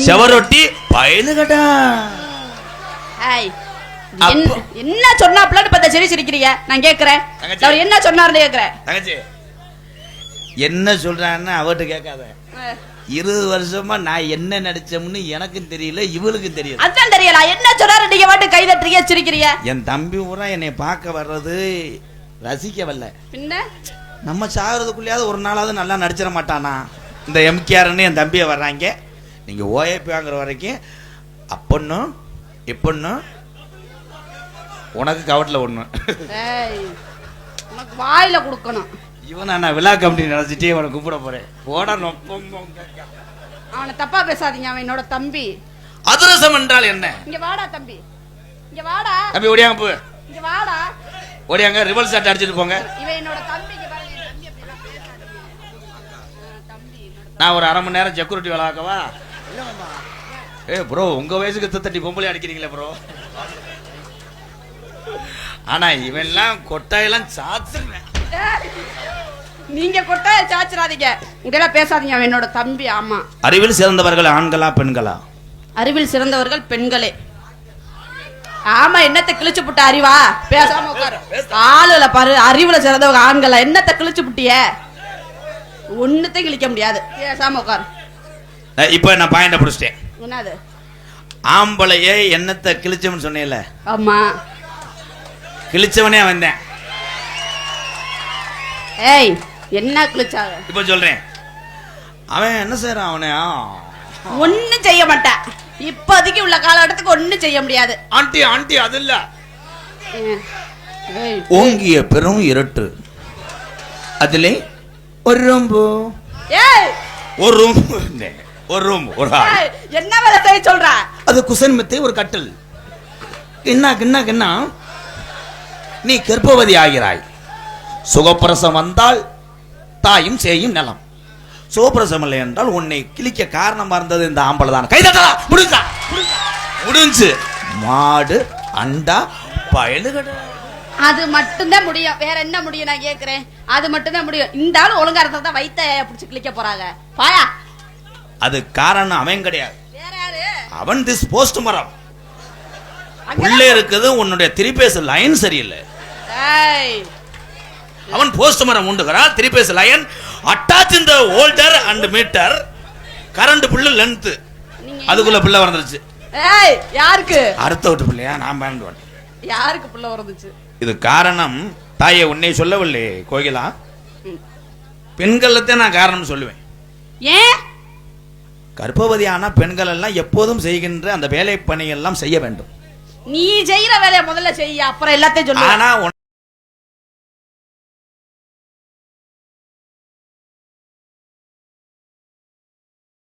செவரொட்டி பயலுகடா. என்ன சொன்னாப்லன்னு பத்த சரி சிரிக்கிறீங்க? நான் கேக்குறேன் அவர் என்ன சொன்னாருன்னு கேக்குறேன். தங்கச்சி என்ன சொல்றான்னு அவட்ட கேட்காத. 20 வருஷமா நான் என்ன நடிச்சோம்னு எனக்கும் தெரியல, இவளுக்கும் தெரியல. அதான் தெரியல என்ன சொன்னாரு. நீங்க பாட்டு கை தட்டுறீங்க சிரிக்கிறீங்க. என் தம்பி பூரா என்னை பார்க்க வர்றது ரசிக்க வரல. பின்ன நம்ம சாகிறதுக்குள்ளேயாவது ஒரு நாளாவது நல்லா நடிச்சிட மாட்டானா? இந்த எம்கேஆர்னு என் தம்பியை வர்றாங்க. நீங்க ஓஏபி வாங்குற வரைக்கும் அப்பொன்னும் இப்பொன்னும் உனக்கு கவட்டில் ஒண்ணு உனக்கு வாயில கொடுக்கணும். இவன் நான் விழா கமிட்டி நடத்திட்டே இவனை கூப்பிட போறேன். போட அவனை தப்பா பேசாதீங்க, அவன் என்னோட தம்பி. அதிரசம் என்றால் என்ன? இங்க வாடா தம்பி, இங்க வாடா தம்பி. ஓடியாங்க போ, இங்க வாடா ஓடியாங்க. ரிவல்ஸ் ஷாட் அடிச்சிட்டு போங்க. இவன் என்னோட தம்பி. இங்க பாருங்க, தம்பி அப்படியே பேசாதீங்க. தம்பி நான் ஒரு 1/2 மணி நேரம் செக்யூரிட்டி வேலை ஆக்கவா? ப்ரோ உங்க வயசுக்கு தட்டி பொம்பளை அடிக்கிறீங்களே ப்ரோ. ஆனா இவெல்லாம் கொட்டாயெல்லாம் சாத்துறேன். நீங்க கொட்டாய சாச்சிராதீங்க, இதெல்லாம் பேசாதீங்க. அவன் என்னோட தம்பி. ஆமா. அறிவில் சிறந்தவர்கள் ஆண்களா பெண்களா? அறிவில் சிறந்தவர்கள் பெண்களே. ஆமா. என்னத்தை கிழிச்சு புட்ட அறிவா? பேசாம உட்காரு. ஆளுல பாரு, அறிவுல சிறந்தவங்க ஆண்களா? என்னத்தை கிழிச்சு புட்டிய? ஒண்ணுத்தையும் கிழிக்க முடியாது. பேசாம உட்காரு. இப்ப நான் பாயிண்ட புடிச்சிட்டேன். என்னது? ஆம்பளையே என்னத்தை கிழிச்சவன் சொன்னேல? ஆமா. கிழிச்சவனே வந்தேன். ஏய் என்ன கிழிச்சாங்க? இப்ப சொல்றேன். அவன் என்ன செய்யறான்? அவனே ஒண்ணும் செய்ய மாட்டான். இப்போதைக்கு உள்ள காலகட்டத்துக்கு ஒண்ணும் செய்ய முடியாது. ஆண்டி ஆண்டி அது இல்ல. ஓங்கிய பெரும் இருட்டு அதிலே ஒரு ரூம்பு, ஒரு ரூம், ஒரு ரூம், ஒரு ஆள். என்ன வேலை செய்ய சொல்ற? அது குசன் மெத்தை, ஒரு கட்டில். கிண்ணா கிண்ணா கிண்ணா நீ கர்ப்பவதி ஆகிறாய். சுகப்பிரசம் வந்தால் தாயும் சேயும் நிலம். சுகப்பிரசம் இல்லை என்றால் உன்னை கிழிக்க காரணமா இருந்தது இந்த ஆம்பளை தான். கைதட்டா முடிஞ்சா முடிஞ்சு. மாடு அண்டா பயலுகடா. அது மட்டும்தான் முடியும். வேற என்ன முடியும் நான் கேக்குறேன்? அது மட்டும்தான் முடியும். இந்த ஆளு ஒழுங்கா இருந்தா தான் வயித்த பிடிச்சு கிழிக்க போறாங்க. பாயா அது காரணம் அவன் கிடையாது. வேற யாரு? அவன் திஸ் போஸ்ட் மரம் உள்ளே இருக்குது. உன்னுடைய திரிபேச லைன் சரியில்லை. அவன் போஸ்ட் மரம் உண்டுகிறான். திரிபேச லைன் அட்டாச் இந்த ஹோல்டர் அண்ட் மீட்டர் கரண்ட் புல்லு லென்த். அதுக்குள்ள பிள்ளை வந்துருச்சு. ஏய் யாருக்கு? அடுத்த வீட்டு பிள்ளையா? நான் பயந்துவேன். யாருக்கு பிள்ளை வந்துச்சு? இது காரணம் தாயே உன்னை சொல்லவில்லை கோகிலா. பெண்களத்தை நான் காரணம் சொல்லுவேன். ஏன்? கர்ப்பவதியான பெண்கள் எல்லாம் எப்போதும் செய்கின்ற அந்த வேலை பணியெல்லாம் செய்ய வேண்டும். நீ செய்யற வேலையை முதல்ல செய்ய, அப்புறம் எல்லாத்தையும் சொல்லுவேன். ஆனா